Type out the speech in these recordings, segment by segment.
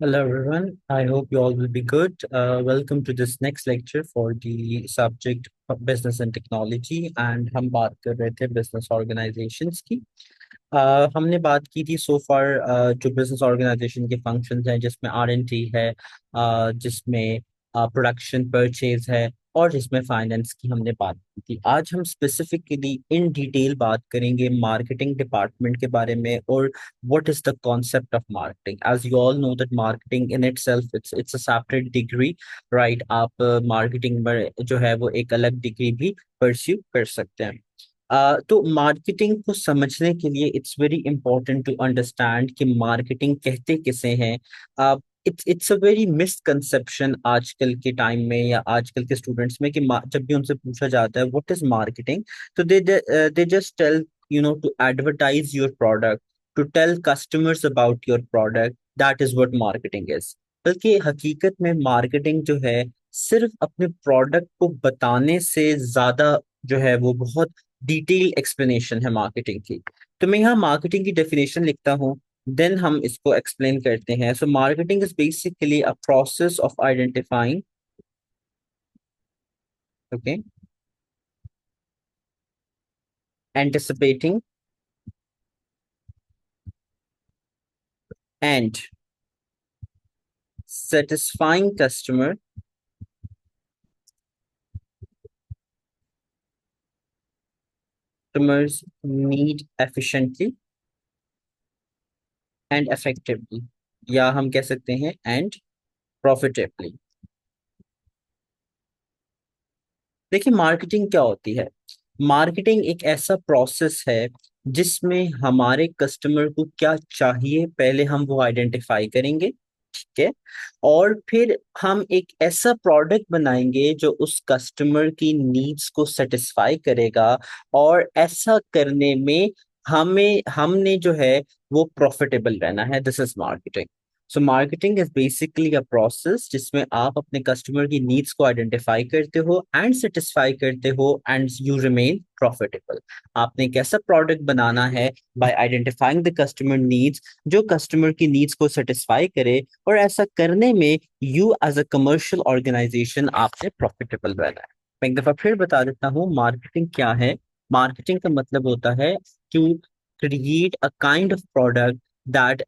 Hello everyone. I hope you all will be good. Welcome to this next lecture for the subject of business and technology and हम बात कर रहे थे business organizations की। हमने बात की थी so far जो business organization के functions हैं जिसमें R&D है, जिसमें प्रोडक्शन परचेज है और जिसमें फाइनेंस की हमने बात की थी। आज हम स्पेसिफिकली इन डिटेल बात करेंगे मार्केटिंग डिपार्टमेंट के बारे में और what is the concept of marketing. As you all know that marketing in itself it's a separate degree, right? आप मार्केटिंग में जो है वो एक अलग डिग्री भी परस्यू कर सकते हैं। तो मार्केटिंग को समझने के लिए it's very important to understand कि मार्केटिंग कहते किसे हैं। इट्स अ वेरी मिसकंसेप्शन आजकल के टाइम में या आजकल के स्टूडेंट्स में कि जब भी उनसे पूछा जाता है व्हाट इज मार्केटिंग, तो they just tell to advertise your product, to tell customers about your product, that is what marketing is. बल्कि हकीकत में मार्केटिंग जो है सिर्फ अपने प्रोडक्ट को बताने से ज्यादा जो है वो बहुत डिटेल एक्सप्लेनेशन है मार्केटिंग की। तो मैं यहाँ मार्केटिंग की डेफिनेशन लिखता हूँ, देन हम इसको एक्सप्लेन करते हैं। So marketing is basically a process of identifying, okay, anticipating and satisfying customers need efficiently and effectively, या हम कह सकते हैं and profitably। देखिए मार्केटिंग क्या होती है। मार्केटिंग एक ऐसा प्रोसेस है जिसमें हमारे कस्टमर को क्या चाहिए पहले हम वो आइडेंटिफाई करेंगे, ठीक है, और फिर हम एक ऐसा प्रोडक्ट बनाएंगे जो उस कस्टमर की नीड्स को सेटिस्फाई करेगा। और ऐसा करने में हमें हमने जो है वो प्रॉफिटेबल रहना है। This is marketing. So marketing is basically a process जिसमें आप अपने कस्टमर की नीड्स को आइडेंटिफाई करते हो एंड सेटिस्फाई करते हो एंड यू रिमेन प्रॉफिटेबल। आपने एक ऐसा प्रोडक्ट बनाना है by identifying the customer needs जो कस्टमर की नीड्स को सेटिस्फाई करे, और ऐसा करने में you as a commercial organisation आपने प्रॉफिटेबल रहना है। मैं एक दफा फिर बता देता हूँ मार्केटिंग क्या है। मार्केटिंग का मतलब होता है to create a kind of product that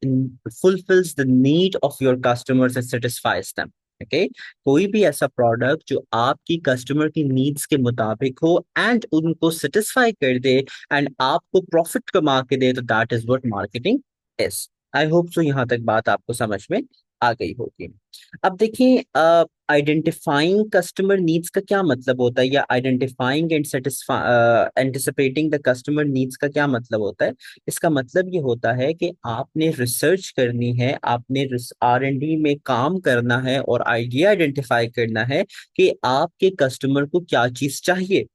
fulfills the need of your customers and satisfies them। Okay, कोई भी ऐसा प्रोडक्ट जो आपकी कस्टमर की नीड्स के मुताबिक हो एंड उनको सेटिस्फाई कर दे एंड आपको प्रॉफिट कमा के दे, तो that is what marketing is. I hope so यहाँ तक बात आपको समझ में आ गई होगी। अब देखिए, आइडेंटिफाइंग कस्टमर नीड्स का क्या मतलब होता है, या identifying and satisfy anticipating the customer needs का क्या मतलब होता है। इसका मतलब ये होता है कि आपने रिसर्च करनी है, आपने R&D में काम करना है और आइडिया आइडेंटिफाई करना है कि आपके कस्टमर को क्या चीज चाहिए,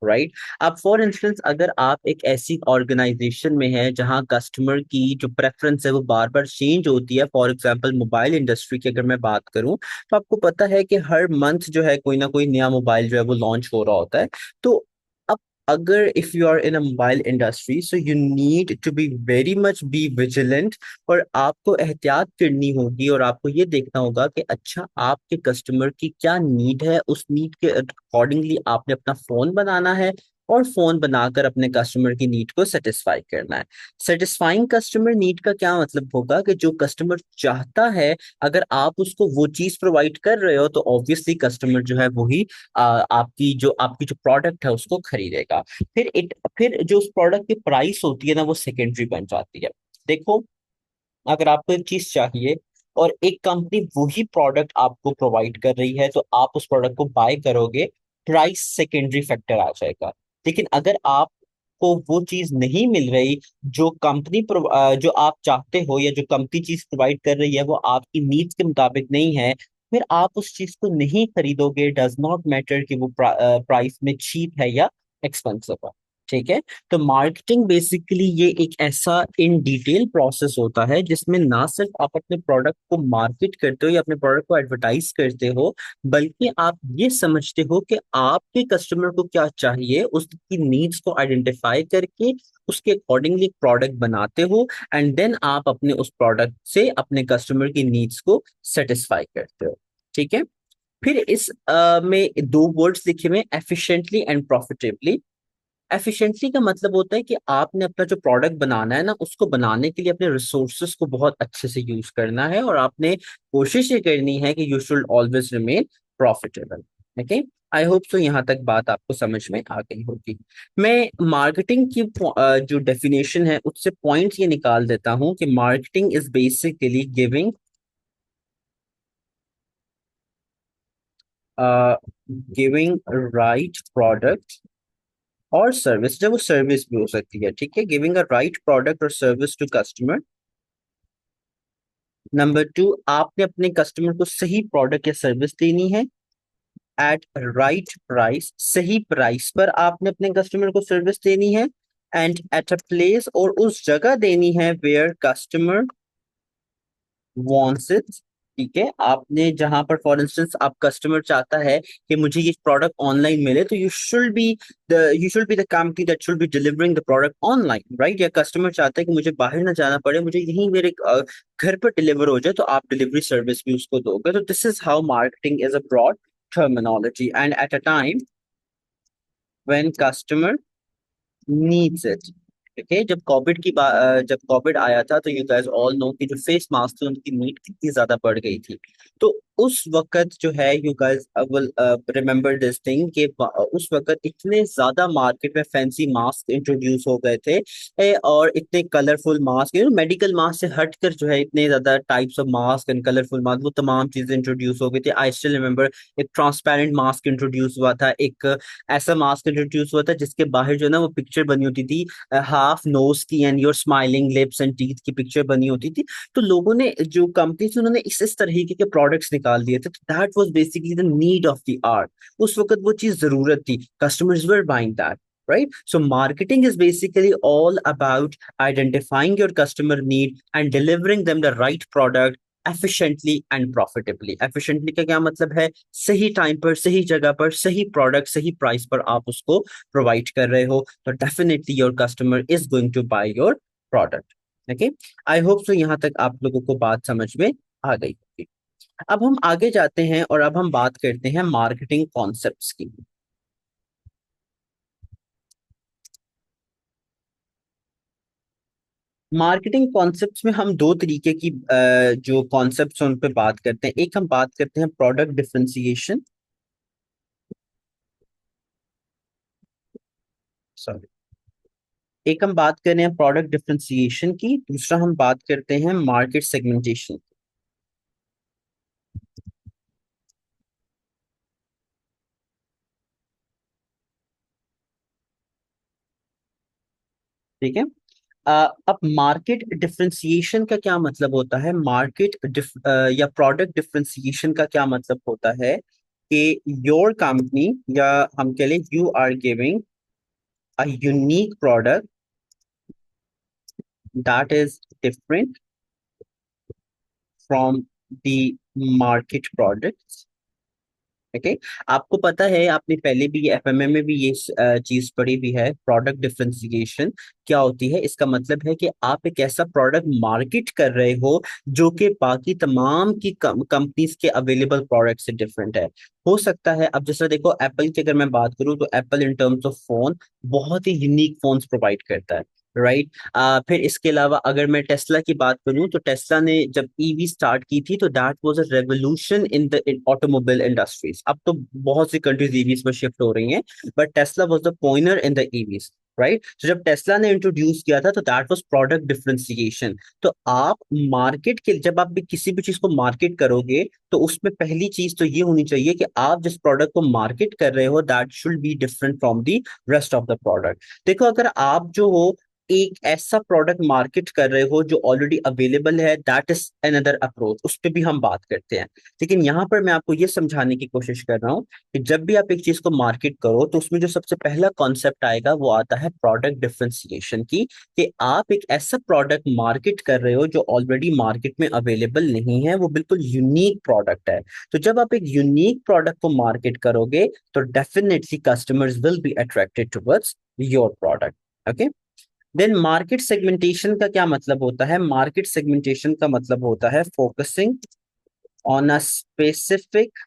राइट। अब फॉर इंस्टेंस अगर आप एक ऐसी ऑर्गेनाइजेशन में है जहां कस्टमर की जो प्रेफरेंस है वो बार बार चेंज होती है, फॉर एग्जांपल मोबाइल इंडस्ट्री की अगर मैं बात करूं, तो आपको पता है कि हर मंथ जो है कोई ना कोई नया मोबाइल जो है वो लॉन्च हो रहा होता है। तो अब अगर if you are in a mobile industry, so you need to be very much be vigilant, और आपको एहतियात करनी होगी और आपको ये देखना होगा कि अच्छा आपके कस्टमर की क्या नीड है, उस नीड के अकॉर्डिंगली आपने अपना फोन बनाना है और फोन बनाकर अपने कस्टमर की नीड को सेटिस्फाई करना है। सेटिस्फाइंग कस्टमर नीड का क्या मतलब होगा कि जो कस्टमर चाहता है, अगर आप उसको वो चीज प्रोवाइड कर रहे हो तो ऑब्वियसली कस्टमर जो है वही आपकी जो प्रोडक्ट है उसको खरीदेगा। फिर जो उस प्रोडक्ट की प्राइस होती है ना वो सेकेंडरी बन जाती है। देखो, अगर आपको एक चीज चाहिए और एक कंपनी वही प्रोडक्ट आपको प्रोवाइड कर रही है तो आप उस प्रोडक्ट को बाय करोगे, प्राइस सेकेंडरी फैक्टर आ जाएगा। लेकिन अगर आपको वो चीज नहीं मिल रही जो जो आप चाहते हो, या जो कंपनी चीज प्रोवाइड कर रही है वो आपकी नीड्स के मुताबिक नहीं है, फिर आप उस चीज को नहीं खरीदोगे। डज नॉट मैटर कि वो प्राइस में चीप है या एक्सपेंसिव है। ठीक है। तो मार्केटिंग बेसिकली ये एक ऐसा इन डिटेल प्रोसेस होता है जिसमें ना सिर्फ आप अपने प्रोडक्ट को मार्केट करते हो या अपने प्रोडक्ट को एडवर्टाइज करते हो, बल्कि आप ये समझते हो कि आपके कस्टमर को क्या चाहिए, उसकी नीड्स को आइडेंटिफाई करके उसके अकॉर्डिंगली प्रोडक्ट बनाते हो, एंड देन आप अपने उस प्रोडक्ट से अपने कस्टमर की नीड्स को सेटिस्फाई करते हो। ठीक है। फिर इस में दो वर्ड्स लिखे हुए, एफिशिएंटली एंड प्रॉफिटेबली। एफिशिएंसी का मतलब होता है कि आपने अपना जो प्रोडक्ट बनाना है ना, उसको बनाने के लिए अपने रिसोर्सेस को बहुत अच्छे से यूज करना है, और आपने कोशिश ये करनी है कि you should always remain profitable. Okay. I hope so यहाँ तक बात आपको समझ में आ गई होगी। मैं मार्केटिंग की जो डेफिनेशन है उससे पॉइंट्स ये निकाल देता हूँ कि marketing is basically giving giving right product और सर्विस, जब वो सर्विस भी हो सकती है, ठीक है, गिविंग अ राइट प्रोडक्ट और service to customer. Number two, आपने अपने कस्टमर को सही प्रोडक्ट या सर्विस देनी है एट राइट प्राइस, सही प्राइस पर आपने अपने कस्टमर को सर्विस देनी है, एंड एट अ प्लेस, और उस जगह देनी है वेयर कस्टमर wants it। ठीक है, आपने जहां पर फॉर इंस्टेंस आप कस्टमर चाहता है कि मुझे ये प्रोडक्ट ऑनलाइन मिले, तो you should be the company that should be delivering the product online, right. या कस्टमर चाहता है कि मुझे बाहर ना जाना पड़े, मुझे यहीं मेरे घर पर डिलीवर हो जाए, तो आप डिलीवरी सर्विस भी उसको दोगे। तो this is how marketing is a broad terminology, and at a time when customer needs it। Okay, जब कोविड आया था, तो यू गाइस ऑल नो कि जो फेस मास्क थे उनकी नीड कितनी ज्यादा बढ़ गई थी। तो उस वक्त जो है, you guys will remember this thing कि उस वक्त इतने ज्यादा मार्केट में फैंसी मास्क इंट्रोड्यूस हो गए थे, और इतने कलरफुल मास्क, मेडिकल मास्क से हटकर जो है इतने ज्यादा types of mask and colourful mask, वो तमाम चीजें इंट्रोड्यूस हो गई थी। आई स्टिल रिमेम्बर एक ट्रांसपेरेंट मास्क इंट्रोड्यूस हुआ था, एक ऐसा मास्क इंट्रोड्यूस हुआ था जिसके बाहर जो है ना वो पिक्चर बनी होती थी, हाफ नोज की and your smiling lips and teeth की पिक्चर बनी होती थी। तो लोगों ने, जो कंपनी थी, उन्होंने इस तरीके के प्रोडक्ट्स निकाल दिए थे। That was basically the need of the art. उस वक्त वो चीज जरूरत थी, customers were buying that, right? So marketing is basically all about identifying your customer need and delivering them the right product efficiently and profitably। efficiently का क्या मतलब है? सही टाइम पर, सही जगह पर, सही प्रोडक्ट, सही प्राइस पर आप उसको प्रोवाइड कर रहे हो, तो definitely your customer is going to buy your product. Okay. I hope so यहाँ तक आप लोगों को बात समझ में आ गई होगी। अब हम आगे जाते हैं और अब हम बात करते हैं मार्केटिंग कॉन्सेप्ट्स की। मार्केटिंग कॉन्सेप्ट्स में हम दो तरीके की जो कॉन्सेप्ट्स हैं उन पे बात करते हैं। एक हम बात करते हैं प्रोडक्ट डिफरेंशिएशन, सॉरी, एक हम बात कर रहे हैं प्रोडक्ट डिफरेंशिएशन की, दूसरा हम बात करते हैं मार्केट सेगमेंटेशन। ठीक है। अब मार्केट डिफरेंशिएशन का क्या मतलब होता है? या प्रोडक्ट डिफरेंशिएशन का क्या मतलब होता है कि योर कंपनी, या हम कह लें you are giving a unique product that is different from the market products. Okay. आपको पता है, आपने पहले भी एफएमए में भी ये चीज पढ़ी भी है, प्रोडक्ट डिफरेंशिएशन क्या होती है। इसका मतलब है कि आप एक ऐसा प्रोडक्ट मार्केट कर रहे हो जो कि बाकी तमाम की कंपनीज के अवेलेबल प्रोडक्ट से डिफरेंट है। हो सकता है, अब जैसे देखो एप्पल की अगर मैं बात करूं, तो apple in terms of phone बहुत ही यूनिक फोन्स प्रोवाइड करता है, राइट। फिर इसके अलावा अगर मैं टेस्ला की बात करूं, तो टेस्ला ने जब ईवी स्टार्ट की थी, तो that was a revolution in the automobile industries. अब तो बहुत सी कंट्रीज ईवीज पर शिफ्ट हो रही हैं, but Tesla was the pioneer in the EVs, right. तो जब टेस्ला ने इंट्रोड्यूस किया था, तो दैट वाज प्रोडक्ट डिफरेंशिएशन। तो आप मार्केट के, जब आप भी किसी भी चीज को मार्केट करोगे, तो उसमें पहली चीज तो ये होनी चाहिए कि आप जिस प्रोडक्ट को मार्केट कर रहे हो that should be different from the rest of the product. देखो, अगर आप जो हो एक ऐसा प्रोडक्ट मार्केट कर रहे हो जो ऑलरेडी अवेलेबल है, दैट इज अनदर अप्रोच, उस पर भी हम बात करते हैं। लेकिन यहाँ पर मैं आपको ये समझाने की कोशिश कर रहा हूँ कि जब भी आप एक चीज को मार्केट करो तो उसमें जो सबसे पहला कॉन्सेप्ट आएगा वो आता है प्रोडक्ट डिफरेंशिएशन की, कि आप एक ऐसा प्रोडक्ट मार्केट कर रहे हो जो ऑलरेडी मार्केट में अवेलेबल नहीं है, वो बिल्कुल यूनिक प्रोडक्ट है। तो जब आप एक यूनिक प्रोडक्ट को मार्केट करोगे तो definitely customers will be attracted towards your product. Okay. Then market segmentation का क्या मतलब होता है? मार्केट सेगमेंटेशन का मतलब होता है focusing on a specific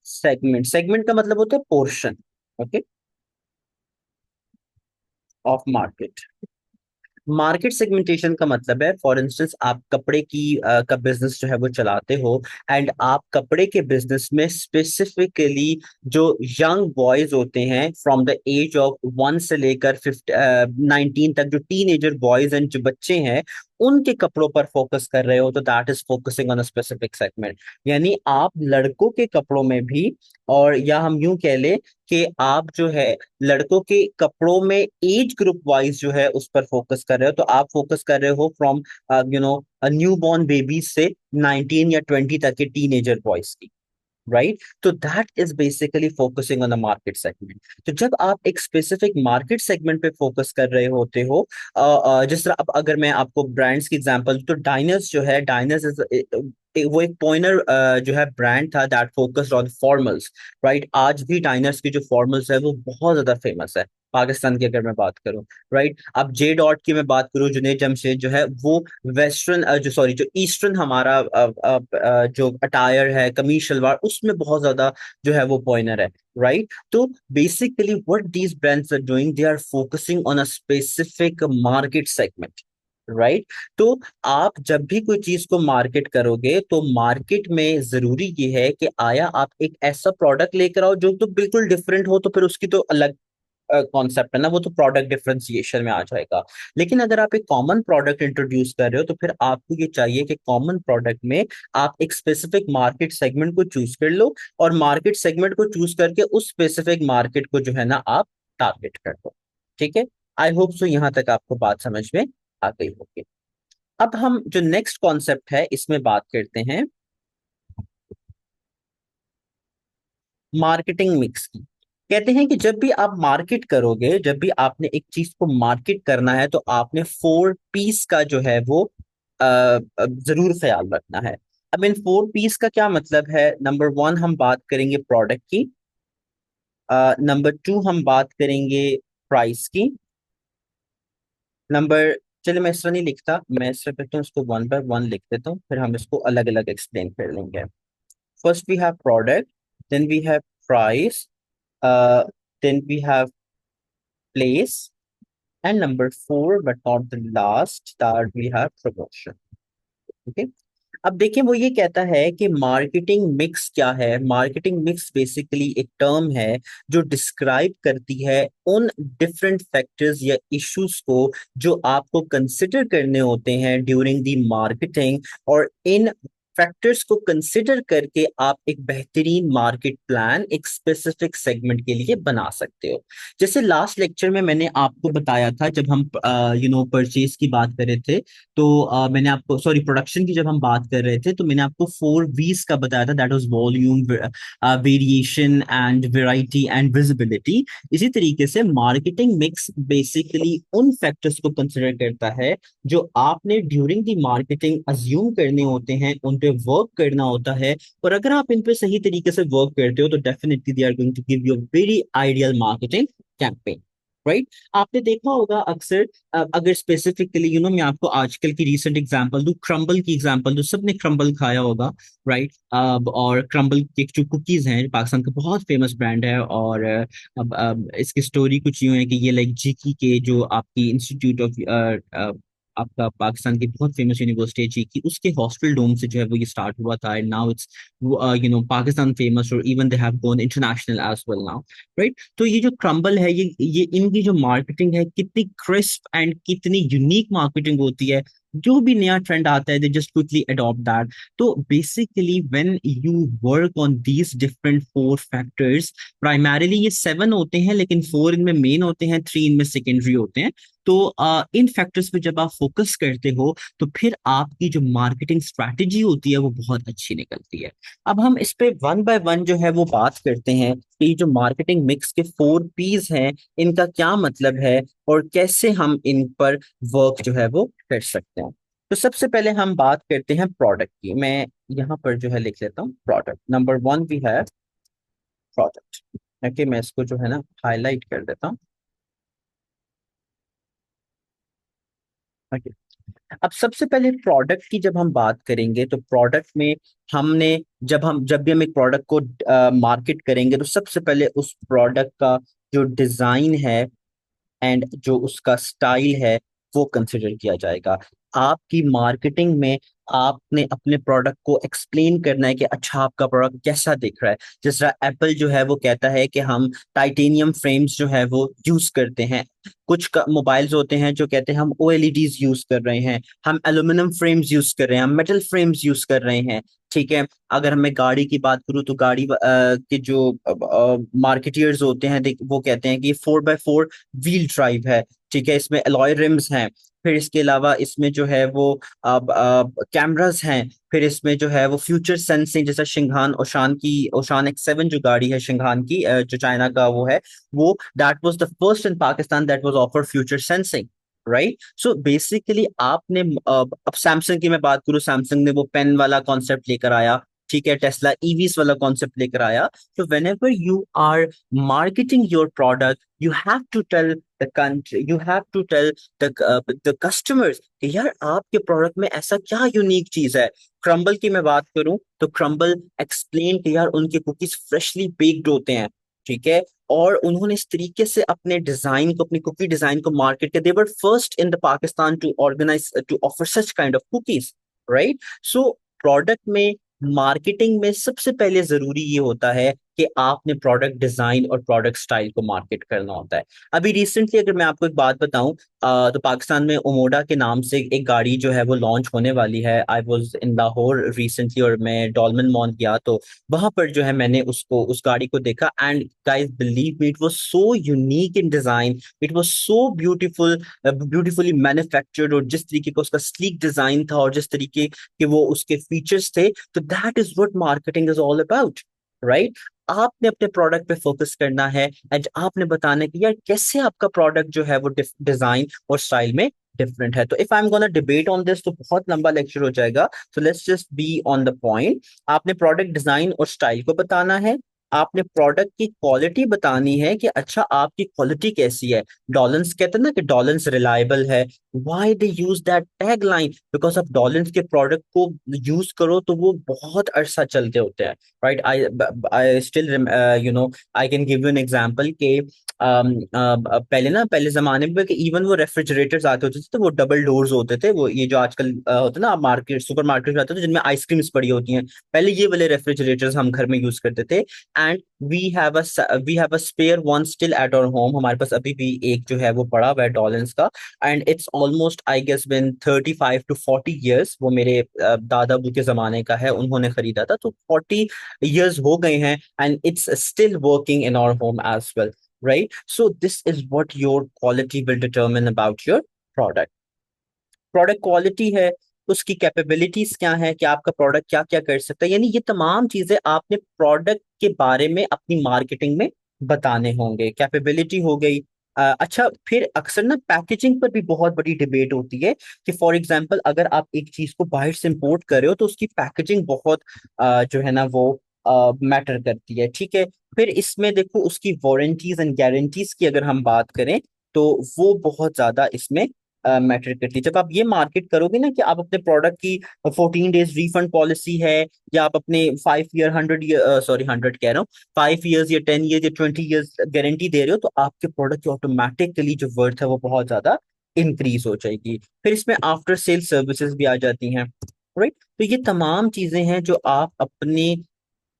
segment. Segment का मतलब होता है portion, okay, of market. Market segmentation का मतलब है, फॉर इंस्टेंस आप कपड़े की का बिजनेस जो है वो चलाते हो, एंड आप कपड़े के बिजनेस में स्पेसिफिकली जो यंग बॉयज होते हैं फ्रॉम द एज ऑफ 1 से लेकर 19 तक, जो टीनेजर बॉयज एंड जो बच्चे हैं, उनके कपड़ों पर फोकस कर रहे हो, तो that is focusing on a specific segment. यानी आप लड़कों के कपड़ों में भी, और या हम यूं कह ले कि आप जो है लड़कों के कपड़ों में एज ग्रुप वाइज जो है उस पर फोकस कर रहे हो, तो आप फोकस कर रहे हो फ्रॉम न्यू बॉर्न बेबीज से 19 या 20 तक के टीनेजर बॉयज की, राइट? तो that is basically focusing on the market segment. तो जब आप एक स्पेसिफिक मार्केट सेगमेंट पे फोकस कर रहे होते हो, जिस तरह अब अगर मैं आपको ब्रांड्स की एग्जांपल, तो डाइनर्स जो है, डाइनर्स इज वो एक पॉइनर जो है ब्रांड था that focused on formals, right? आज भी डाइनर्स की जो फॉर्मल्स है वो बहुत ज्यादा फेमस है पाकिस्तान की, अगर मैं बात करूं, राइट? अब जे डॉट की मैं बात करूं, जुनैद जमशेद जो है वो वेस्टर्न जो सॉरी जो ईस्टर्न हमारा जो अटायर है, कमीज शलवार, उसमें बहुत ज्यादा जो है वो पॉइनर है, राइट? तो basically what these brands are doing, they are focusing on a specific market segment, right? तो आप जब भी कोई चीज को मार्केट करोगे तो मार्केट में जरूरी ये है कि आया आप एक ऐसा प्रोडक्ट लेकर आओ जो तो बिल्कुल डिफरेंट हो, तो फिर उसकी तो अलग कॉन्सेप्ट है ना, वो तो प्रोडक्ट डिफरेंशिएशन में आ जाएगा। लेकिन अगर आप एक कॉमन प्रोडक्ट इंट्रोड्यूस कर रहे हो तो फिर आपको ये चाहिए कि कॉमन प्रोडक्ट में आप एक स्पेसिफिक मार्केट सेगमेंट को चूज कर लो, और मार्केट सेगमेंट को चूज करके उस स्पेसिफिक मार्केट को जो है ना आप टारगेट कर दो। ठीक है? आई होप सो यहां तक आपको बात समझ में आ गई होगी। अब हम जो नेक्स्ट कॉन्सेप्ट है इसमें बात करते हैं मार्केटिंग मिक्स की। कहते हैं कि जब भी आप मार्केट करोगे, जब भी आपने एक चीज को मार्केट करना है, तो आपने 4 पीस का जो है वो जरूर ख्याल रखना है। अब इन 4 पीस का क्या मतलब है? नंबर 1 हम बात करेंगे प्रोडक्ट की, नंबर 2 हम बात करेंगे प्राइस की, नंबर, चलिए मैं इस तरह नहीं लिखता, मैं इस तरह करता हूँ, इसको 1 बाय 1 लिख देता हूँ, फिर हम इसको अलग अलग एक्सप्लेन कर लेंगे। First we have product, then we have price, then we have place, and number 4 but not the last, that we have promotion. Okay. अब देखिए वो ये कहता है कि मार्केटिंग मिक्स क्या है। मार्केटिंग मिक्स बेसिकली एक टर्म है जो डिस्क्राइब करती है उन डिफरेंट फैक्टर्स या इश्यूज को जो आपको कंसिडर करने होते हैं ड्यूरिंग द मार्केटिंग, और इन फैक्टर्स को कंसिडर करके आप एक बेहतरीन मार्केट प्लान एक स्पेसिफिक सेगमेंट के लिए बना सकते हो। जैसे लास्ट लेक्चर में मैंने आपको बताया था, जब हम परचेज की बात कर रहे थे, तो मैंने आपको, सॉरी, प्रोडक्शन की जब हम बात कर रहे थे, तो मैंने आपको 4 V's का बताया था, that was volume, variation and variety and visibility. इसी तरीके से मार्केटिंग मिक्स बेसिकली उन फैक्टर्स को कंसिडर करता है जो आपने ड्यूरिंग द मार्केटिंग अज्यूम करने होते हैं, उन पे वर्क करना होता है, और अगर आप इन पे सही तरीके से वर्क करते हो तो definitely they are going to give you very ideal marketing campaign, right? आपने देखा होगा अक्सर, अगर स्पेसिफिकली मैं आपको आजकल की रीसेंट एग्जांपल दूं, क्रम्बल की एग्जांपल दूं, सबने क्रम्बल खाया होगा, राइट? और क्रम्बल के जो कुकीज हैं, पाकिस्तान का बहुत फेमस ब्रांड है, और अब इसकी स्टोरी कुछ यूं है कि ये लाइक जीकी के जो आपकी इंस्टीट्यूट ऑफ आपका पाकिस्तान की बहुत फेमस यूनिवर्सिटी है जीकी, उसके हॉस्टल डोम से जो है वो ये स्टार्ट हुआ था, and now it's Pakistan famous, और even they have gone international as well now, right? तो ये जो क्रम्बल है, ये इनकी जो मार्केटिंग है, कितनी क्रिस्प एंड कितनी यूनिक मार्केटिंग होती है। जो भी नया ट्रेंड आता है, they just quickly adopt that. तो basically when you work on these different 4 factors, primarily ये 7 होते हैं, लेकिन 4 इनमें मेन होते हैं, 3 इनमें सेकेंडरी होते हैं। तो इन फैक्टर्स पे जब आप फोकस करते हो तो फिर आपकी जो मार्केटिंग स्ट्रैटेजी होती है वो बहुत अच्छी निकलती है। अब हम इस पे वन बाय वन जो है वो बात करते हैं कि ये जो मार्केटिंग मिक्स के 4 P's हैं, इनका क्या मतलब है और कैसे हम इन पर वर्क जो है वो कर सकते हैं। तो सबसे पहले हम बात करते हैं प्रोडक्ट की। मैं यहाँ पर जो है लिख लेता हूँ product. Number one we have product. Okay, मैं इसको जो है ना हाईलाइट कर देता हूँ। ओके, अब सबसे पहले प्रोडक्ट की जब हम बात करेंगे तो प्रोडक्ट में हमने जब भी हम एक प्रोडक्ट को मार्केट करेंगे तो सबसे पहले उस प्रोडक्ट का जो डिजाइन है एंड जो उसका स्टाइल है वो कंसिडर किया जाएगा। आपकी मार्केटिंग में आपने अपने प्रोडक्ट को एक्सप्लेन करना है कि अच्छा आपका प्रोडक्ट कैसा दिख रहा है। जिस तरह एप्पल जो है वो कहता है कि हम टाइटेनियम फ्रेम्स जो है वो यूज करते हैं। कुछ मोबाइल्स होते हैं जो कहते हैं हम ओएलईडीज यूज कर रहे हैं, हम एल्यूमिनियम फ्रेम्स यूज कर रहे हैं, हम मेटल फ्रेम्स यूज कर रहे हैं। ठीक है, अगर मैं गाड़ी की बात करूँ तो गाड़ी के जो मार्केटियर्स होते हैं वो कहते हैं कि 4x4 व्हील ड्राइव है। ठीक है, इसमें अलॉय रिम्स हैं। फिर इसके अलावा इसमें जो है वो अब कैमरास हैं। फिर इसमें जो है वो फ्यूचर सेंसिंग, जैसा शिंघान ओशान की ओशान X7 जो गाड़ी है शिंघान की, जो चाइना का वो है, वो that was the first in Pakistan that was offer future sensing. Right, so basically आपने अब सैमसंग की मैं बात करूं, सैमसंग ने वो पेन वाला कॉन्सेप्ट लेकर आया। ठीक है, टेस्ला ईवीस वाला कॉन्सेप्ट लेकर आया। तो whenever you are marketing your product, you have to tell the country, you have to tell the customers कि यार आपके प्रोडक्ट में ऐसा क्या यूनिक चीज है। क्रम्बल की मैं बात करूं तो क्रम्बल एक्सप्लेन कि यार उनके कुकीज फ्रेशली बेक्ड होते हैं। ठीक है, और उन्होंने इस तरीके से अपने डिजाइन को, अपनी कुकी डिजाइन को मार्केट किया। They were first in the Pakistan to organize to offer such kind of cookies. Right, so product में मार्केटिंग में सबसे पहले जरूरी ये होता है कि आपने प्रोडक्ट डिजाइन और प्रोडक्ट स्टाइल को मार्केट करना होता है। अभी रिसेंटली अगर मैं आपको एक बात बताऊं, तो पाकिस्तान में ओमोडा के नाम से एक गाड़ी जो है वो लॉन्च होने वाली है। I was in Lahore recently और मैं डॉल्मेन मॉल गया तो वहां पर जो है मैंने उसको, उस गाड़ी को देखा। And guys believe me, it was so unique in design, it was so beautiful, beautifully manufactured. और जिस तरीके का उसका स्लीक डिजाइन था और जिस तरीके के वो उसके फीचर्स थे, तो that is what marketing is all about. Right, आपने अपने प्रोडक्ट पे फोकस करना है एंड आपने बताना है कि यार कैसे आपका प्रोडक्ट जो है वो डिजाइन और स्टाइल में डिफरेंट है। तो if I am gonna debate on this तो बहुत लंबा लेक्चर हो जाएगा। So let's just be on the point. आपने प्रोडक्ट डिजाइन और स्टाइल को बताना है। आपने प्रोडक्ट की क्वालिटी बतानी है कि अच्छा आपकी क्वालिटी कैसी है। डॉलन्स कहते हैं ना कि डॉलन्स रिलायबल है। Why they use that tag line? Because आप डॉलन्स के प्रोडक्ट को यूज करो तो वो बहुत अरसा चलते होते हैं। Right, I still you know I can give you an example के पहले ना, पहले जमाने में इवन वो रेफ्रिजरेटर्स आते होते थे तो वो डबल डोर्स होते थे। वो ये जो आजकल होते हैं ना मार्केट, सुपर मार्केट में आते थे जिनमें आइसक्रीम्स पड़ी होती हैं, पहले ये वाले रेफ्रिजरेटर्स हम घर में यूज करते थे। And we have a spare one still at our home. हमारे पास अभी भी एक जो है वो पड़ा हुआ है डॉलन्स का। And it's almost I guess been 35 to 40 years। वो मेरे दादा अबू के जमाने का है, उन्होंने खरीदा था। तो 40 years हो गए हैं and it's still working in our home as well. Right, so this is what your quality will determine about your product. Product quality है, उसकी कैपेबिलिटीज क्या है कि आपका प्रोडक्ट क्या क्या कर सकता है, यानी ये तमाम चीजें आपने प्रोडक्ट के बारे में अपनी मार्केटिंग में बताने होंगे। कैपेबिलिटी हो गई। अच्छा, फिर अक्सर ना पैकेजिंग पर भी बहुत बड़ी डिबेट होती है कि फॉर एग्जांपल अगर आप एक चीज को बाहर से इंपोर्ट कर रहे हो तो उसकी पैकेजिंग बहुत जो है ना वो मैटर करती है। ठीक है, फिर इसमें देखो उसकी वारंटीज एंड गारंटीज की अगर हम बात करें तो वो बहुत ज्यादा इसमें मैटर करती है। जब आप ये मार्केट करोगे ना कि आप अपने प्रोडक्ट की 14 days रिफंड पॉलिसी है, या आप अपने 5 ईयर 100 ईयर सॉरी 100 कह रहा हूँ, 5 years या 10 years या 20 years गारंटी दे रहे हो, तो आपके प्रोडक्ट की ऑटोमेटिकली जो वर्थ है वो बहुत ज्यादा इंक्रीज हो जाएगी। फिर इसमें आफ्टर सेल सर्विसेज भी आ जाती हैं। राइट, तो ये तमाम चीजें हैं जो आप अपने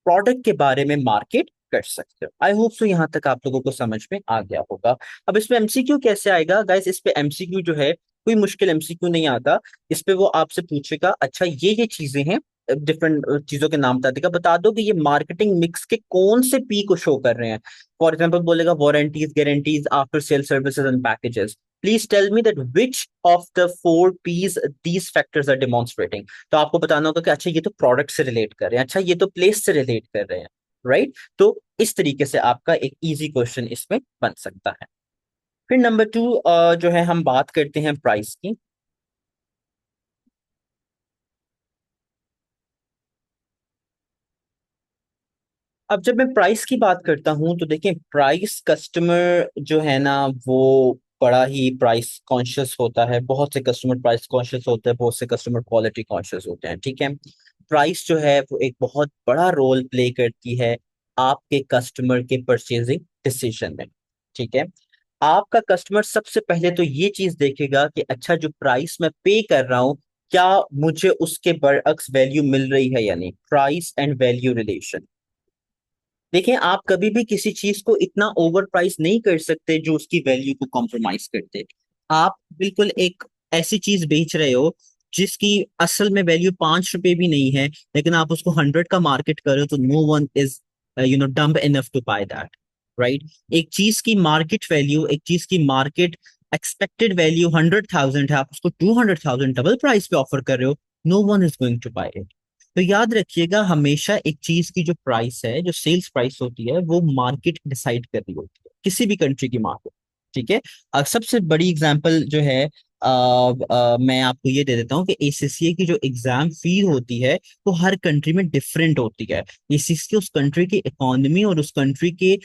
प्रोडक्ट के बारे में मार्केट कर सकते हो। आई होप सो यहाँ तक आप लोगों को समझ में आ गया होगा। अब इसमें एमसीक्यू कैसे आएगा गाइस? इस पे एमसीक्यू जो है कोई मुश्किल एमसीक्यू नहीं आता। इस पे वो आपसे पूछेगा अच्छा ये चीजें हैं, डिफरेंट चीजों के नाम बता देगा, बता दो कि ये मार्केटिंग मिक्स के कौन से पी को शो कर रहे हैं। फॉर एग्जाम्पल बोलेगा warranties, guarantees, after sale services and packages. Please tell me that which of the four Ps these factors are demonstrating. तो आपको बताना होगा कि अच्छा ये तो प्रोडक्ट से रिलेट कर रहे हैं, अच्छा ये तो प्लेस से रिलेट कर रहे हैं, राइट। तो इस तरीके से आपका एक इजी क्वेश्चन इसमें बन सकता है। फिर नंबर टू जो है हम बात करते हैं प्राइस की। अब जब मैं प्राइस की बात करता हूं तो देखिए प्राइस कस्टमर जो है ना वो बड़ा ही प्राइस कॉन्शियस होता है। बहुत से कस्टमर प्राइस कॉन्शियस होते हैं, बहुत से कस्टमर क्वालिटी कॉन्शियस होते हैं, ठीक है। प्राइस जो है वो एक बहुत बड़ा रोल प्ले करती है आपके कस्टमर के परचेजिंग डिसीजन में, ठीक है। आपका कस्टमर सबसे पहले तो ये चीज देखेगा कि अच्छा जो प्राइस मैं पे कर रहा हूँ क्या मुझे उसके बरअक्स वैल्यू मिल रही है या नहीं। Price and value relation. देखिए आप कभी भी किसी चीज को इतना ओवर प्राइस नहीं कर सकते जो उसकी वैल्यू को कॉम्प्रोमाइज करते। आप बिल्कुल एक ऐसी चीज बेच रहे हो जिसकी असल में वैल्यू 5 रुपए भी नहीं है, लेकिन आप उसको 100 का मार्केट कर रहे हो, तो no one is dumb enough to buy that, right. एक चीज की मार्केट वैल्यू, एक चीज की मार्केट एक्सपेक्टेड वैल्यू 100,000 है, आप उसको 200,000 डबल प्राइस पे ऑफर कर रहे हो, no one is going to buy. तो याद रखिएगा हमेशा एक चीज की जो प्राइस है, जो सेल्स प्राइस होती है, वो मार्केट डिसाइड कर रही होती है, किसी भी कंट्री की मार्केट, ठीक है। अब सबसे बड़ी एग्जांपल जो है मैं आपको ये दे देता हूँ कि एसीसीए की जो एग्जाम फी होती है वो हर कंट्री में डिफरेंट होती है। एसीसीए उस कंट्री की इकोनॉमी और उस कंट्री के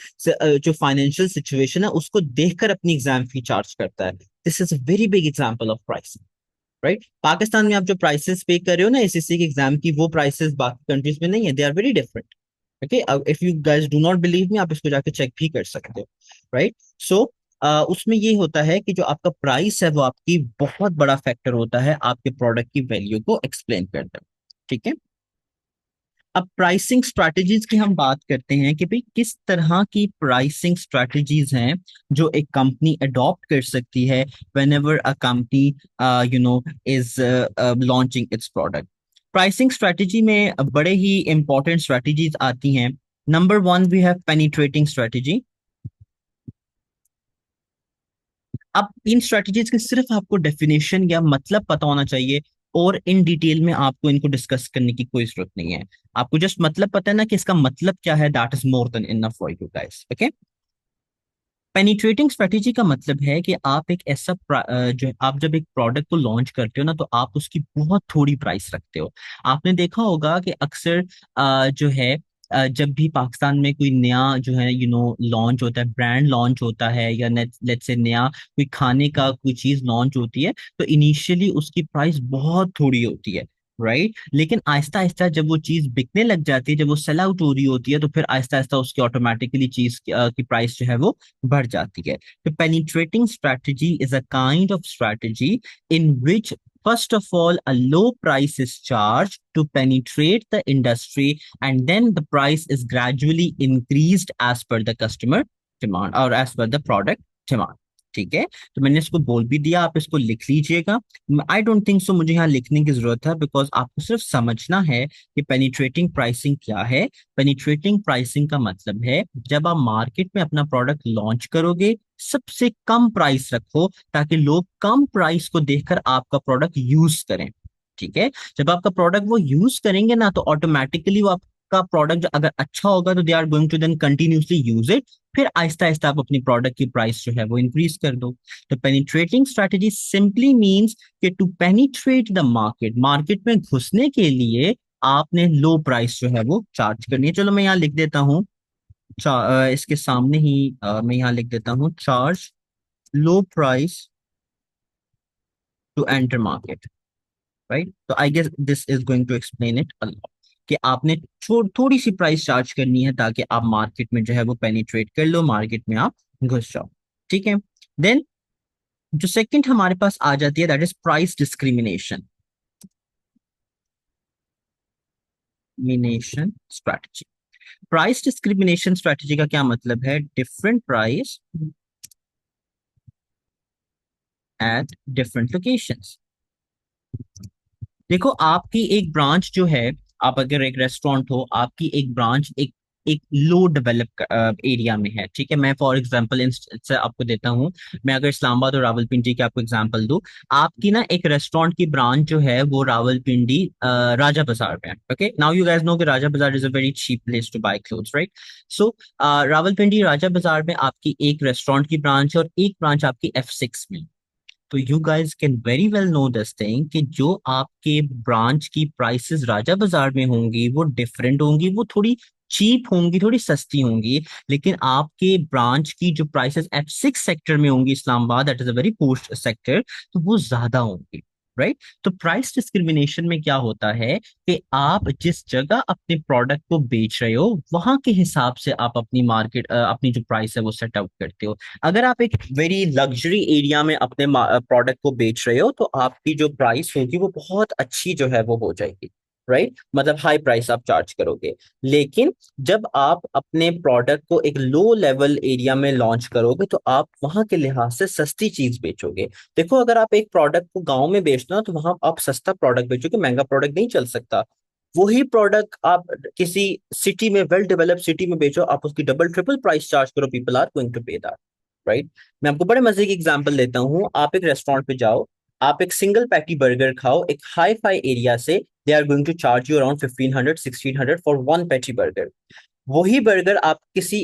जो फाइनेंशियल सिचुएशन है उसको देखकर अपनी एग्जाम फी चार्ज करता है। This is a very big example of price, right. Pakistan में आप जो प्राइसेस पे कर रहे हो ना एसएससी के एग्जाम की, वो प्राइसेस बाकी कंट्रीज में नहीं है, they are very different. Okay, अब if you guys do not believe me, आप इसको जाके चेक भी कर सकते हो, राइट। सो उसमें ये होता है कि जो आपका प्राइस है वो आपकी बहुत बड़ा फैक्टर होता है आपके प्रोडक्ट की वैल्यू को एक्सप्लेन करते हैं, ठीक है। अब प्राइसिंग स्ट्रैटेजीज की हम बात करते हैं कि भाई किस तरह की प्राइसिंग स्ट्रैटेजीज हैं जो एक कंपनी अडॉप्ट कर सकती है whenever a company is launching its product. Pricing strategy में बड़े ही इंपॉर्टेंट स्ट्रैटेजीज आती हैं। Number one we have penetrating strategy. अब इन स्ट्रैटेजीज के सिर्फ आपको डेफिनेशन या मतलब पता होना चाहिए, और इन डिटेल में आपको इनको डिस्कस करने की कोई जरूरत नहीं है। आपको जस्ट मतलब पता है ना कि इसका मतलब क्या है, that is more than enough for you guys, okay. Penetrating strategy का मतलब है कि आप एक ऐसा जो आप जब एक प्रोडक्ट को लॉन्च करते हो ना, तो आप उसकी बहुत थोड़ी प्राइस रखते हो। आपने देखा होगा कि अक्सर जो है जब भी पाकिस्तान में कोई नया जो है लॉन्च होता है, ब्रांड लॉन्च होता है, या लेट्स से नया कोई खाने का कोई चीज लॉन्च होती है, तो इनिशियली उसकी प्राइस बहुत थोड़ी होती है, राइट। लेकिन आहिस्ता आहिस्ता जब वो चीज बिकने लग जाती है, जब वो सेल आउट हो रही होती है, तो फिर आहिस्ता आहिस्ता उसकी ऑटोमेटिकली चीज की प्राइस जो है वो बढ़ जाती है। तो penetrating strategy is a kind of strategy in which first of all a low price is charged to penetrate the industry, and then the price is gradually increased as per the customer demand or as per the product demand, ठीक है। तो मैंने इसको बोल भी दिया, आप इसको लिख लीजिएगा। आई डोंट थिंक सो मुझे यहाँ लिखने की जरूरत है, बिकॉज आपको सिर्फ समझना है कि पेनिट्रेटिंग प्राइसिंग क्या है। पेनिट्रेटिंग प्राइसिंग का मतलब है जब आप मार्केट में अपना प्रोडक्ट लॉन्च करोगे, सबसे कम प्राइस रखो ताकि लोग कम प्राइस को देखकर आपका प्रोडक्ट यूज करें, ठीक है। जब आपका प्रोडक्ट वो यूज करेंगे ना, तो ऑटोमेटिकली वो आपका प्रोडक्ट अगर अच्छा होगा तो they are going to then continuously use it. फिर आहिस्ता आहिस्ता आप अपनी प्रोडक्ट की प्राइस जो है वो इंक्रीज कर दो। तो पेनिट्रेटिंग स्ट्रेटेजी सिंपली मीन्स कि to penetrate the market, market में घुसने के लिए आपने लो प्राइस जो है वो चार्ज करनी है। चलो मैं यहाँ लिख देता हूँ, इसके सामने ही मैं यहाँ लिख देता हूँ, charge low price to enter market, right. तो I guess this is going to explain it a lot कि आपने थोड़ी सी प्राइस चार्ज करनी है ताकि आप मार्केट में जो है वो पेनिट्रेट कर लो, मार्केट में आप घुस जाओ, ठीक है। देन जो सेकंड हमारे पास आ जाती है दैट इज प्राइस डिस्क्रिमिनेशन मिनेशन स्ट्रैटेजी। प्राइस डिस्क्रिमिनेशन स्ट्रैटेजी का क्या मतलब है, different price at different locations. देखो आपकी एक ब्रांच जो है, आप अगर एक रेस्टोरेंट हो, आपकी एक ब्रांच एक एक लो डेवलप एरिया में है, ठीक है। मैं फॉर एग्जांपल से आपको देता हूँ। मैं अगर इस्लामाबाद और रावलपिंडी की आपको एग्जांपल दूं, आपकी ना एक रेस्टोरेंट की ब्रांच जो है वो रावलपिंडी राजा बाजार में है। Okay, now you guys know कि Raja Bazaar is a very cheap place to buy clothes, right. So Rawalpindi Raja Bazaar में आपकी एक रेस्टोरेंट की ब्रांच है और एक ब्रांच आपकी F6 में। तो you guys can very well know this thing कि जो आपके ब्रांच की प्राइसेस राजा बाजार में होंगी वो डिफरेंट होंगी, वो थोड़ी चीप होंगी, थोड़ी सस्ती होंगी। लेकिन आपके ब्रांच की जो प्राइसेस F6 सेक्टर में होंगी, Islamabad that is a very post sector, तो वो ज्यादा होंगी, राइट। तो प्राइस डिस्क्रिमिनेशन में क्या होता है कि आप जिस जगह अपने प्रोडक्ट को बेच रहे हो वहां के हिसाब से आप अपनी मार्केट अपनी जो प्राइस है वो सेट आउट करते हो। अगर आप एक वेरी लग्जरी एरिया में अपने प्रोडक्ट को बेच रहे हो तो आपकी जो प्राइस होगी वो बहुत अच्छी जो है वो हो जाएगी, राइट। मतलब हाई प्राइस आप चार्ज करोगे। लेकिन जब आप अपने प्रोडक्ट को एक लो लेवल एरिया में लॉन्च करोगे तो आप वहां के लिहाज से सस्ती चीज बेचोगे। देखो, अगर आप एक प्रोडक्ट को गांव में बेचना हो तो वहां आप सस्ता प्रोडक्ट बेचोगे, महंगा प्रोडक्ट नहीं चल सकता। वही प्रोडक्ट आप किसी सिटी में, वेल डेवलप्ड सिटी में बेचो, आप उसकी डबल ट्रिपल प्राइस चार्ज करो, पीपल आर गोइंग टू पे दैट, राइट। मैं आपको बड़े मजे की एग्जांपल देता हूँ। आप एक रेस्टोरेंट पे जाओ, आप एक सिंगल पैटी बर्गर खाओ एक हाई फाई एरिया से, they are going to charge you around 1500 1600 for one patty burger. वही बर्गर आप किसी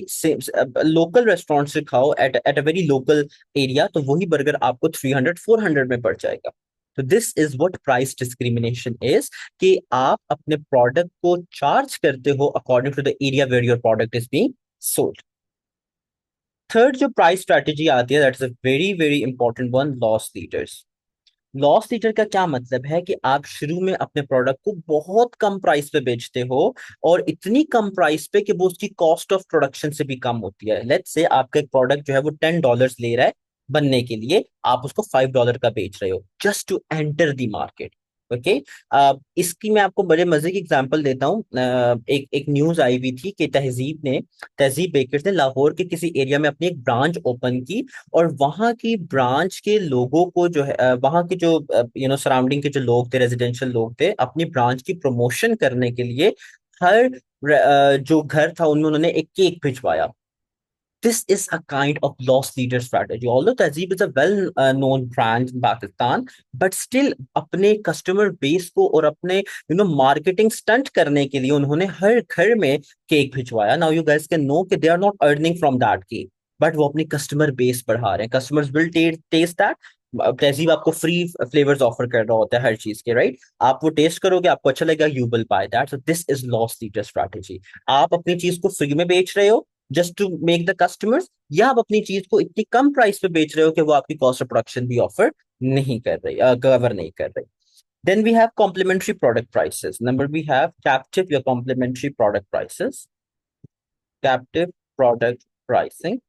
लोकल रेस्टोरेंट से खाओ at at a very local area, तो वही बर्गर आपको 300 400 में पड़ जाएगा। तो this is what price discrimination is, कि आप अपने प्रोडक्ट को चार्ज करते हो according to the area where your product is being sold. Third जो प्राइस स्ट्रेटेजी आती है, that is a very very important one, loss leaders. Loss leader का क्या मतलब है कि आप शुरू में अपने प्रोडक्ट को बहुत कम प्राइस पे बेचते हो, और इतनी कम प्राइस पे कि वो उसकी कॉस्ट ऑफ प्रोडक्शन से भी कम होती है। लेट्स से आपका एक प्रोडक्ट जो है वो $10 ले रहा है बनने के लिए, आप उसको $5 का बेच रहे हो just to enter the market. Okay, इसकी मैं आपको बड़े मजे की एग्जांपल देता हूँ। एक एक न्यूज आई हुई थी कि तहजीब बेकर्स ने लाहौर के किसी एरिया में अपनी एक ब्रांच ओपन की, और वहां की ब्रांच के लोगों को जो है वहां के जो सराउंडिंग के जो लोग थे, रेजिडेंशियल लोग थे, अपनी ब्रांच की प्रमोशन करने के लिए हर जो घर था उनमें उन्होंने एक केक भिजवाया। This is a kind of loss leader strategy. Although Tazib is a well known brand in Pakistan, but still अपने कस्टमर बेस को और अपने मार्केटिंग स्टंट करने के लिए उन्होंने हर घर में केक भिजवाया। Now you guys can know कि they are not earning from that cake, but वो अपनी कस्टमर बेस बढ़ा रहे हैं। Customers will taste that. तहजीब आपको फ्री फ्लेवर्स ऑफर कर रहा होता है हर चीज के, राइट। आप वो टेस्ट करोगे, आपको अच्छा लगेगा, you will buy that. So this is loss leader strategy. आप अपनी चीज को फ्री में बेच रहे हो just to make the customers, या आप अपनी चीज को इतनी कम प्राइस पे बेच रहे हो कि वो आपकी कॉस्ट ऑफ प्रोडक्शन भी ऑफर नहीं कर रही, कवर नहीं कर रही। Then we have complementary product prices. Number we have captive या complementary product prices. Captive product pricing.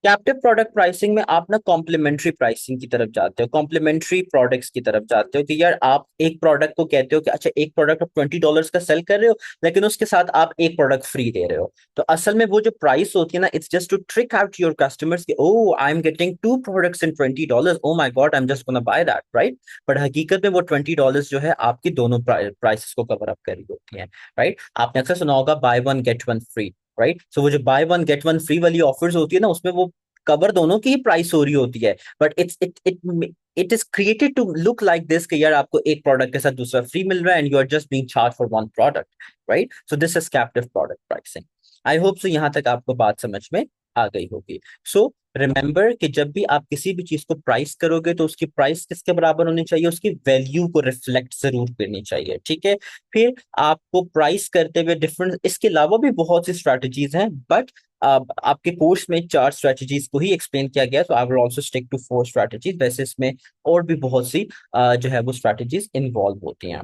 Captive product pricing में आप ना कॉम्प्लीमेंट्री प्राइसिंग की तरफ जाते हो, कॉम्प्लीमेंट्री प्रोडक्ट्स की तरफ जाते हो, कि यार आप एक प्रोडक्ट को कहते हो कि अच्छा एक प्रोडक्ट आप $20 का सेल कर रहे हो, लेकिन उसके साथ आप एक प्रोडक्ट फ्री दे रहे हो। तो असल में वो जो प्राइस होती है ना, it's just to trick out your customers कि oh I am getting two products in $20, oh my god I am just gonna buy that, right. But हकीकत में वो $20 जो है आपकी दोनों प्राइसेस को कवर अप कर रही होती है, राइट। आपने अक्सर सुना होगा buy one get one free, right. So वो जो buy one get one free वाली ऑफर्स होती है ना, उसमें वो कवर दोनों की ही प्राइस हो रही होती है, but it is created to look like this कि यार आपको एक प्रोडक्ट के साथ दूसरा फ्री मिल रहा है, and you are just being charge for one product, right. So this is captive product pricing. I hope so यहां तक आपको बात समझ में आ गई होगी। सो रिमेंबर कि जब भी आप किसी भी चीज को प्राइस करोगे तो उसकी प्राइस किसके बराबर होनी चाहिए, उसकी वैल्यू को रिफ्लेक्ट जरूर करनी चाहिए, ठीक है। फिर आपको प्राइस करते हुए डिफरेंट, इसके अलावा भी बहुत सी स्ट्रैटेजीज हैं, बट आपके कोर्स में 4 स्ट्रैटेजीज को ही एक्सप्लेन किया गया, तो I will also stick to 4 strategies. वैसे इसमें और भी बहुत सी जो है वो स्ट्रैटेजीज इन्वॉल्व होती हैं।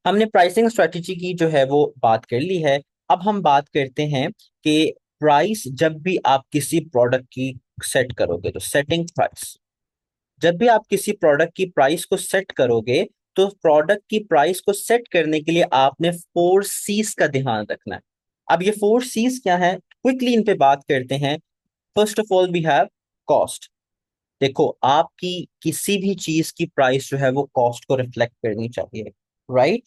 हमने प्राइसिंग स्ट्रैटेजी की जो है वो बात कर ली है। अब हम बात करते हैं कि प्राइस जब भी आप किसी प्रोडक्ट की सेट करोगे, तो सेटिंग प्राइस, जब भी आप किसी प्रोडक्ट की प्राइस को सेट करोगे, तो प्रोडक्ट की प्राइस को सेट करने के लिए आपने 4 C's का ध्यान रखना है। अब ये 4 C's क्या है, क्विकली इन पे बात करते हैं। First of all we have cost. देखो, आपकी किसी भी चीज की प्राइस जो है वो कॉस्ट को रिफ्लेक्ट करनी चाहिए, राइट।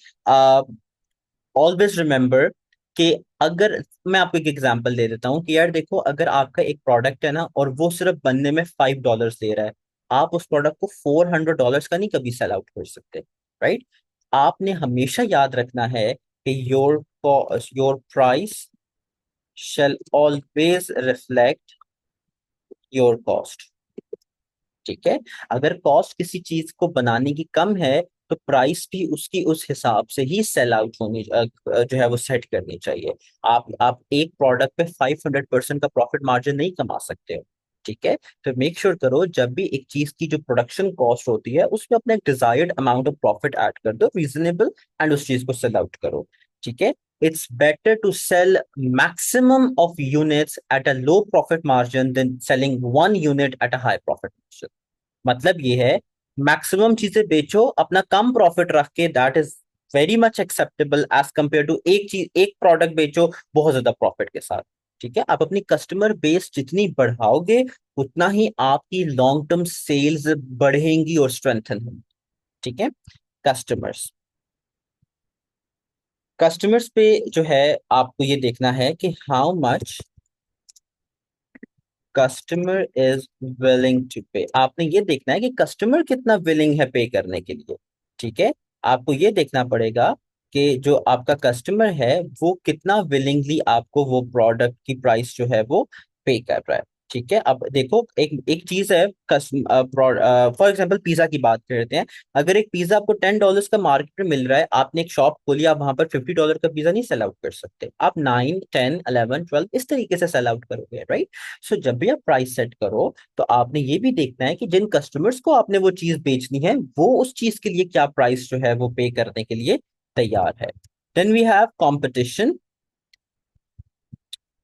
ऑलवेज रिमेंबर कि अगर मैं आपको एक एग्जांपल दे देता हूँ कि यार देखो, अगर आपका एक प्रोडक्ट है ना और वो सिर्फ बनने में $5 दे रहा है, आप उस प्रोडक्ट को $400 का नहीं कभी सेल आउट कर सकते, राइट? आपने हमेशा याद रखना है कि your price shall always reflect your cost। ठीक है? अगर कॉस्ट किसी चीज को बनाने की कम है तो प्राइस भी उसकी उस हिसाब से ही सेल आउट होनी जो है वो सेट करनी चाहिए। आप एक प्रोडक्ट पे 500% का प्रॉफिट मार्जिन नहीं कमा सकते हो। ठीक है? तो मेक श्योर करो जब भी एक चीज की जो प्रोडक्शन कॉस्ट होती है उसमें अपना एक desired amount of profit add कर दो, रीजनेबल, एंड उस चीज को सेल आउट करो। ठीक है? It's better to sell maximum of units at a low profit margin than selling one unit at a high profit margin। मतलब ये है, मैक्सिमम चीजें बेचो अपना कम प्रॉफिट रख के, that is very much acceptable as compare to एक चीज, एक प्रोडक्ट बेचो बहुत ज्यादा प्रॉफिट के साथ। ठीक है? आप अपनी कस्टमर बेस जितनी बढ़ाओगे उतना ही आपकी लॉन्ग टर्म सेल्स बढ़ेंगी और स्ट्रेंथन होंगी। ठीक है? कस्टमर्स कस्टमर्स पे जो है आपको ये देखना है कि how much customer is willing to pay. आपने ये देखना है कि कस्टमर कितना विलिंग है पे करने के लिए। ठीक है? आपको ये देखना पड़ेगा कि जो आपका कस्टमर है वो कितना विलिंगली आपको वो प्रोडक्ट की प्राइस जो है वो पे कर रहा है। ठीक है? अब देखो, एक एक चीज है, फॉर एग्जांपल पिज्जा की बात करते हैं। अगर एक पिज्जा आपको $10 का मार्केट में मिल रहा है, आपने एक शॉप खोली, आप वहां पर $50 का पिज्जा नहीं सेल आउट कर सकते, आप 9, 10, 11, 12 इस तरीके से सेल आउट करोगे, राइट? सो जब भी आप प्राइस सेट करो तो आपने ये भी देखना है कि जिन कस्टमर्स को आपने वो चीज बेचनी है वो उस चीज के लिए क्या प्राइस जो है वो पे करने के लिए तैयार है। Then we have competition.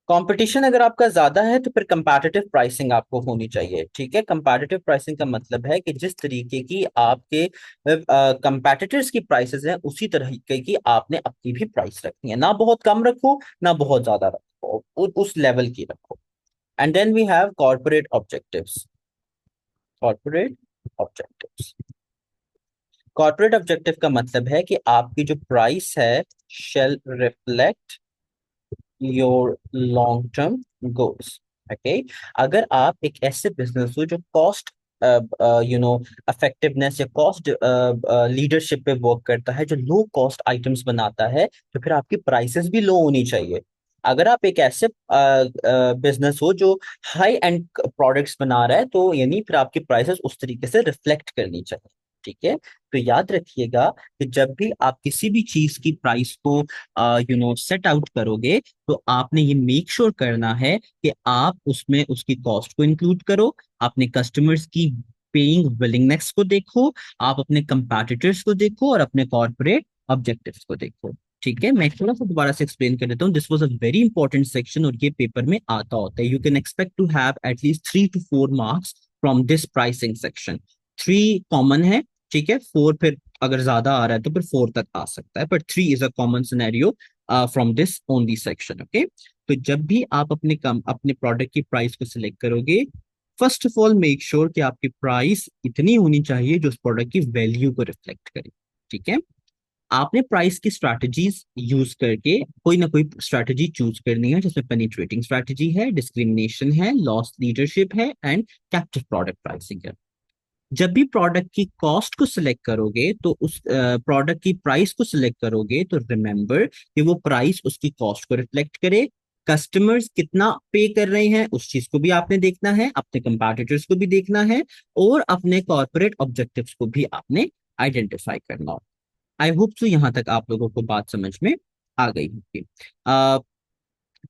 Competition अगर आपका ज्यादा है तो फिर कंपैटिटिव प्राइसिंग आपको होनी चाहिए। ठीक है? कंपैटिटिव प्राइसिंग का मतलब है कि जिस तरीके की आपके कंपैटिटर्स की प्राइसेस हैं उसी तरीके की आपने अपनी भी प्राइस रखनी है, ना बहुत कम रखो ना बहुत ज्यादा रखो, उस लेवल की रखो। And then we have corporate objectives। Corporate objectives। Corporate objective का मतलब है कि आपकी जो प्राइस है shall reflect your long term goals। Okay? अगर आप एक ऐसे बिजनेस हो जो कॉस्ट यू नो इफेक्टिवनेस या कॉस्ट लीडरशिप पे वर्क करता है, जो लो कॉस्ट आइटम्स बनाता है, तो फिर आपकी प्राइसेस भी लो होनी चाहिए। अगर आप एक ऐसे बिजनेस हो जो हाई एंड प्रोडक्ट्स बना रहा है तो यानी फिर आपकी प्राइसेस उस तरीके से रिफ्लेक्ट करनी चाहिए। ठीक है? तो याद रखिएगा कि जब भी आप किसी भी चीज की प्राइस को सेट आउट करोगे तो आपने ये मेक श्योर करना है कि आप उसमें उसकी कॉस्ट को इंक्लूड करो, अपने कस्टमर्स की पेइंग विलिंगनेस को देखो, आप अपने कंपैटिटर्स को देखो और अपने कॉर्पोरेट ऑब्जेक्टिव्स को देखो। ठीक है? मैं थोड़ा सा दोबारा से एक्सप्लेन कर देता हूँ। This was a very important section और ये पेपर में आता होता है। You can expect to have at least 3 to 4 marks from this pricing section. 3 common है, ठीक है? 4 फिर अगर ज्यादा आ रहा है तो फिर 4 तक आ सकता है, पर 3 is a common scenario from this only section. Okay? तो जब भी आप अपने प्रोडक्ट की प्राइस को सिलेक्ट करोगे, first of all make sure कि आपकी प्राइस इतनी होनी चाहिए जो उस प्रोडक्ट की वैल्यू को रिफ्लेक्ट करे। ठीक है? आपने प्राइस की स्ट्रैटेजीज यूज करके कोई ना कोई स्ट्रैटेजी चूज करनी है, जिसमें पेनिट्रेटिंग स्ट्रैटेजी है, डिस्क्रिमिनेशन है, लॉस लीडरशिप है, एंड कैप्टिव प्रोडक्ट प्राइसिंग है। जब भी प्रोडक्ट की कॉस्ट को सिलेक्ट करोगे तो उस प्रोडक्ट की प्राइस को सिलेक्ट करोगे तो रिमेंबर कि वो प्राइस उसकी कॉस्ट को रिफ्लेक्ट करे। कस्टमर्स कितना पे कर रहे हैं उस चीज को भी आपने देखना है, अपने कंपैटिटर्स को भी देखना है, और अपने कॉर्पोरेट ऑब्जेक्टिव्स को भी आपने आइडेंटिफाई करना हो। आई होप सो यहाँ तक आप लोगों को बात समझ में आ गई होगी। अ,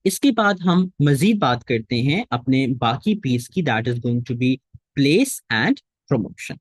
इसके बाद हम मजीद बात करते हैं अपने बाकी पीस की, that is going to be place and promotion.